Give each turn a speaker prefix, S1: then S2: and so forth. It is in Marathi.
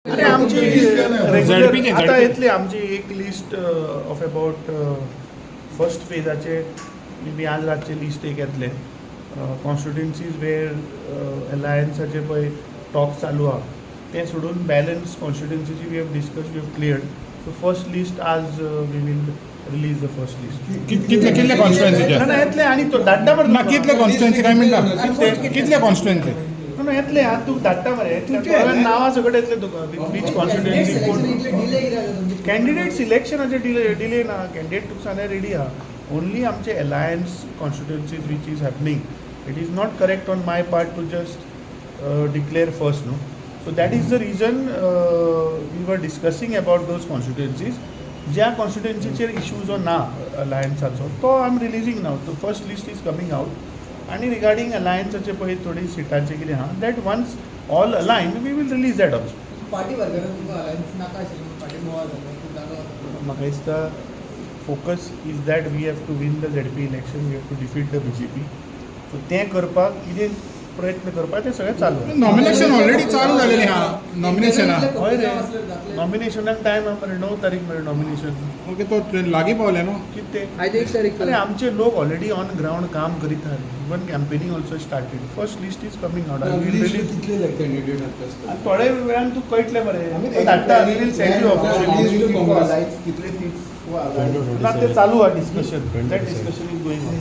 S1: अरे आमची रेग्युलर आता येतली आमची एक लिस्ट ऑफ अबाउट फर्स्ट फेजाचे मी आज रातचे लिस्ट एक येतले कॉन्स्टिट्युएन्सीज वेर अलायन्साचे पळय टॉक्स चालू आहा ते सोडून बॅलन्स कॉन्स्टिट्युएन्सीची we have discuss we have cleared so first list आज we will release the first list.
S2: कितले कॉन्स्टिट्युएन्सीचे
S1: ना येतले आणि तो धाडटा बरं
S2: ना कितले कॉन्स्टिट्युएन्सी काय म्हणटा कितले कॉन्स्टिट्युएन्सी
S1: ना येतले आज तू धाडटा मरे नांवां सगळे येतले तुका बीच कॉन्स्टिट्युएन्सी कोण कॅन्डिडेट सिलेक्शनाचे डिले ना कॅन्डिडेट तुका सांगल्यार रेडी आहा ओनली आमचे alliance constituencies which is happening it is not correct on my part to just declare first न्हू so that is the reason we were discussing about those constituencies ज्या कॉन्स्टिट्युएन्सीचेर इश्यूज ना अलायन्साचो तो आय एम रिलीजिंग नाव तो first list is coming out आणि रिगार्डींग अलायन्साचे पळय थोडी सिटांचे कितें आहा that once all alliance we will release that also.
S3: Party वर्गार तुमकां अलायन्स नाका आशिल्ली पार्टी मोवा जालो
S1: म्हाका दिसता focus is that we have to win the ZP election we have to defeat the BJP so तें करपाक कितें प्रयत्न करपाक तें सगळें चालू आहा.
S2: नॉमिनेशन ऑलरेडी चालू झालेले हा नॉमिनेशना
S1: हय रे नॉमिनेशनाक टायम आहा मरे 9 तारीख मरे नॉमिनेशन
S2: ओके तो लागीं पावले न्हू
S1: कितें
S3: आयज 1 तारीख
S1: अरे आमचे लोक ऑलरेडी ऑन ग्राउंड काम करीत आहा even campaigning also started first list is coming out थोड्या वेळान तूं कळटलें मरे धाडटा we will send you officially ना ते चालू आहा discussion that discussion is going on.